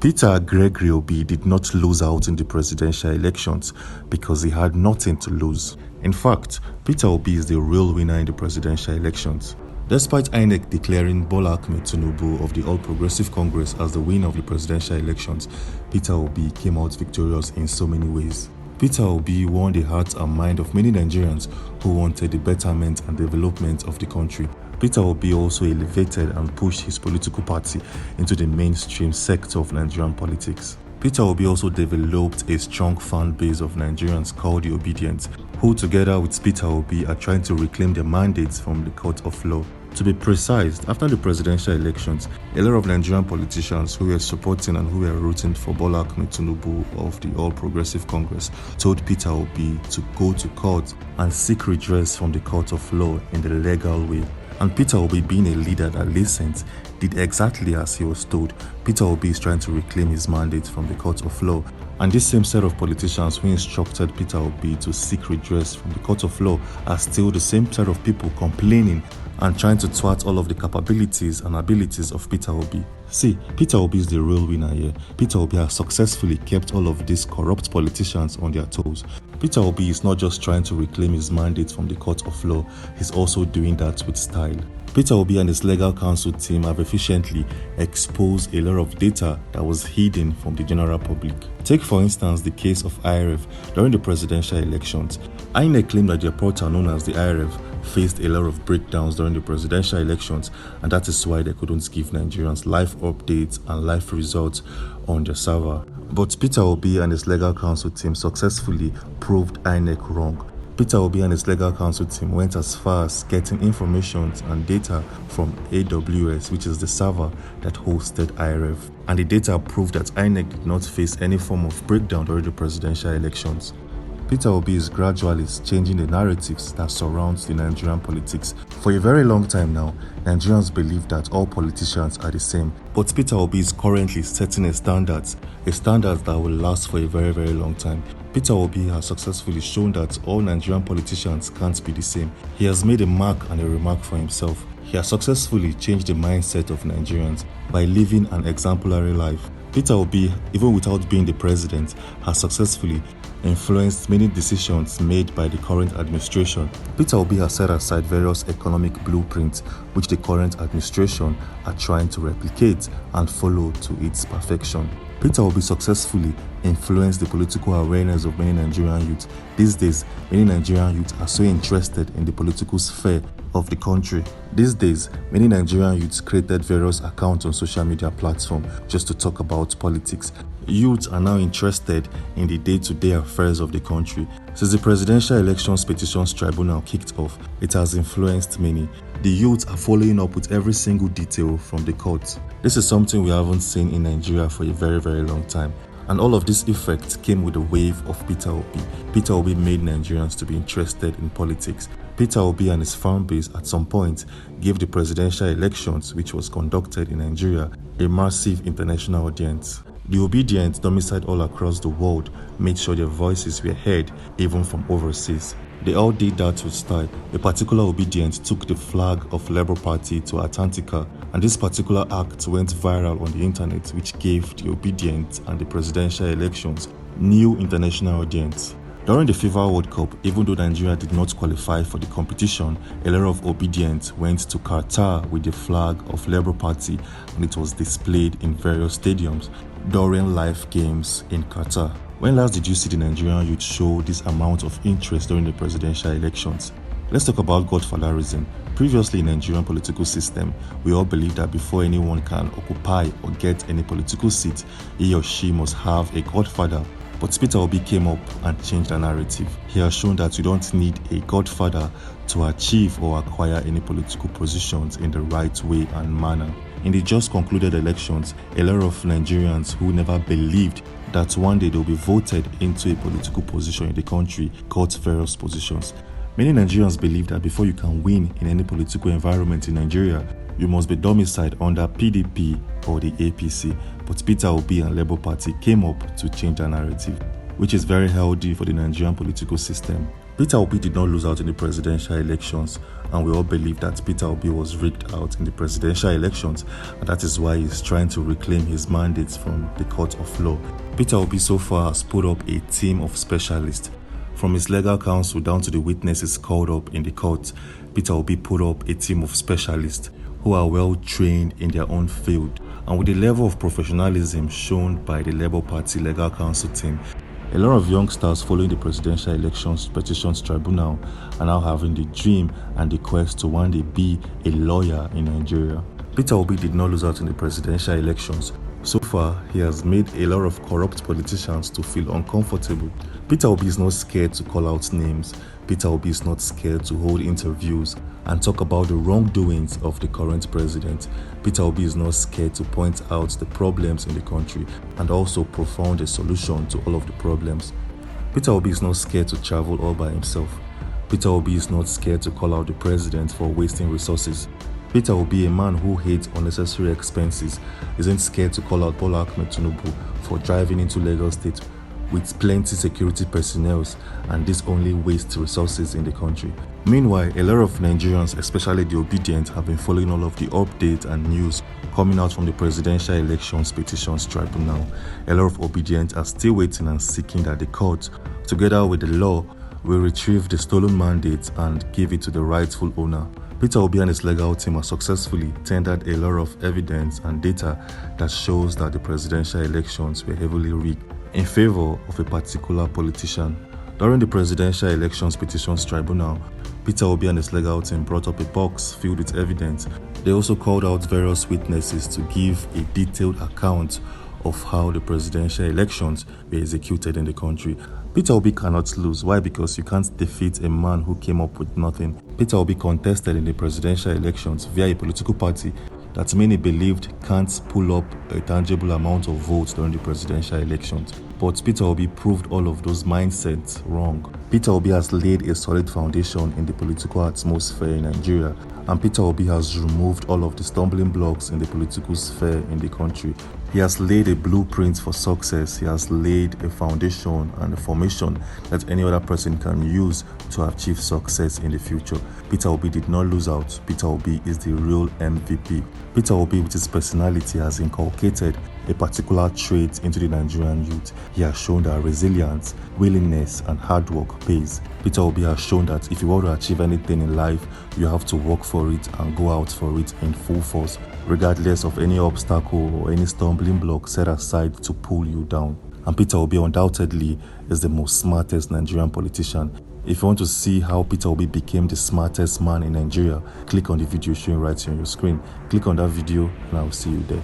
Peter Gregory Obi did not lose out in the presidential elections because he had nothing to lose. In fact, Peter Obi is the real winner in the presidential elections. Despite INEC declaring Bola Ahmed Tinubu of the All Progressive Congress as the winner of the presidential elections, Peter Obi came out victorious in so many ways. Peter Obi won the hearts and mind of many Nigerians who wanted the betterment and development of the country. Peter Obi also elevated and pushed his political party into the mainstream sector of Nigerian politics. Peter Obi also developed a strong fan base of Nigerians called the Obedience, who together with Peter Obi are trying to reclaim their mandates from the court of law. To be precise, after the presidential elections, a lot of Nigerian politicians who were supporting and who were rooting for Bola Ahmed Tinubu of the All Progressive Congress told Peter Obi to go to court and seek redress from the court of law in the legal way. And Peter Obi, being a leader that listens, did exactly as he was told. Peter Obi is trying to reclaim his mandate from the court of law. And this same set of politicians who instructed Peter Obi to seek redress from the court of law are still the same set of people complaining and trying to thwart all of the capabilities and abilities of Peter Obi. See, Peter Obi is the real winner here. Peter Obi has successfully kept all of these corrupt politicians on their toes. Peter Obi is not just trying to reclaim his mandate from the court of law, he's also doing that with style. Peter Obi and his legal counsel team have efficiently exposed a lot of data that was hidden from the general public. Take for instance the case of IRF during the presidential elections. INEC claimed that their portal known as the IRF faced a lot of breakdowns during the presidential elections, and that is why they couldn't give Nigerians live updates and live results on their server. But Peter Obi and his legal counsel team successfully proved INEC wrong. Peter Obi and his legal counsel team went as far as getting information and data from AWS, which is the server that hosted IRF. And the data proved that INEC did not face any form of breakdown during the presidential elections. Peter Obi is gradually changing the narratives that surrounds the Nigerian politics. For a very long time now, Nigerians believe that all politicians are the same. But Peter Obi is currently setting a standard that will last for a very, very long time. Peter Obi has successfully shown that all Nigerian politicians can't be the same. He has made a mark and a remark for himself. He has successfully changed the mindset of Nigerians by living an exemplary life. Peter Obi, even without being the president, has successfully influenced many decisions made by the current administration. Peter Obi has set aside various economic blueprints which the current administration are trying to replicate and follow to its perfection. Peter Obi successfully influenced the political awareness of many Nigerian youth. These days, many Nigerian youth are so interested in the political sphere of the country. These days, many Nigerian youths created various accounts on social media platforms just to talk about politics. Youths are now interested in the day-to-day affairs of the country. Since the Presidential Elections Petitions Tribunal kicked off, it has influenced many. The youths are following up with every single detail from the court. This is something we haven't seen in Nigeria for a very, very long time. And all of this effect came with a wave of Peter Obi. Peter Obi made Nigerians to be interested in politics. Peter Obi and his fan base at some point gave the presidential elections, which was conducted in Nigeria, a massive international audience. The Obedience, domiciled all across the world, made sure their voices were heard even from overseas. They all did that with style. A particular Obedience took the flag of Labour Party to Antarctica, and this particular act went viral on the internet, which gave the Obedience and the presidential elections new international audience. During the FIFA World Cup, even though Nigeria did not qualify for the competition, a lot of Obedience went to Qatar with the flag of Labour Party, and it was displayed in various stadiums during live games in Qatar. When last did you see the Nigerian youth show this amount of interest during the presidential elections? Let's talk about godfatherism. Previously in the Nigerian political system, we all believe that before anyone can occupy or get any political seat, he or she must have a godfather. But Peter Obi came up and changed the narrative. He has shown that you don't need a godfather to achieve or acquire any political positions in the right way and manner. In the just concluded elections, a lot of Nigerians who never believed that one day they'll be voted into a political position in the country got various positions. Many Nigerians believe that before you can win in any political environment in Nigeria, you must be domiciled under PDP or the APC. But Peter Obi and Labour Party came up to change the narrative, which is very healthy for the Nigerian political system. Peter Obi did not lose out in the presidential elections, and we all believe that Peter Obi was rigged out in the presidential elections, and that is why he's trying to reclaim his mandates from the court of law. Peter Obi so far has put up a team of specialists. From his legal counsel down to the witnesses called up in the court, Peter Obi put up a team of specialists who are well trained in their own field. And with the level of professionalism shown by the Labour Party legal counsel team, a lot of youngsters following the presidential elections petitions tribunal are now having the dream and the quest to one day be a lawyer in Nigeria. Peter Obi did not lose out in the presidential elections. So far, he has made a lot of corrupt politicians to feel uncomfortable. Peter Obi is not scared to call out names. Peter Obi is not scared to hold interviews and talk about the wrongdoings of the current president. Peter Obi is not scared to point out the problems in the country and also propound a solution to all of the problems. Peter Obi is not scared to travel all by himself. Peter Obi is not scared to call out the president for wasting resources. Peter Obi, a man who hates unnecessary expenses, isn't scared to call out Bola Ahmed Tinubu for driving into Lagos State with plenty security personnel, and this only wastes resources in the country. Meanwhile, a lot of Nigerians, especially the obedient, have been following all of the updates and news coming out from the presidential elections petitions tribunal. A lot of obedient are still waiting and seeking that the court, together with the law, will retrieve the stolen mandate and give it to the rightful owner. Peter Obi and his legal team have successfully tendered a lot of evidence and data that shows that the presidential elections were heavily rigged in favor of a particular politician. During the presidential elections petitions tribunal, Peter Obi and his legal team brought up a box filled with evidence. They also called out various witnesses to give a detailed account of how the presidential elections were executed in the country. Peter Obi cannot lose. Why? Because you can't defeat a man who came up with nothing. Peter Obi contested in the presidential elections via a political party that many believed can't pull up a tangible amount of votes during the presidential elections. But Peter Obi proved all of those mindsets wrong. Peter Obi has laid a solid foundation in the political atmosphere in Nigeria, and Peter Obi has removed all of the stumbling blocks in the political sphere in the country. He has laid a blueprint for success. He has laid a foundation and a formation that any other person can use to achieve success in the future. Peter Obi did not lose out. Peter Obi is the real MVP. Peter Obi, with his personality, has inculcated a particular trait into the Nigerian youth. He has shown that resilience, willingness, and hard work pays. Peter Obi has shown that if you want to achieve anything in life, you have to work for it and go out for it in full force, regardless of any obstacle or any stumbling block set aside to pull you down. And Peter Obi undoubtedly is the most smartest Nigerian politician. If you want to see how Peter Obi became the smartest man in Nigeria, click on the video showing right here on your screen. Click on that video and I'll see you there.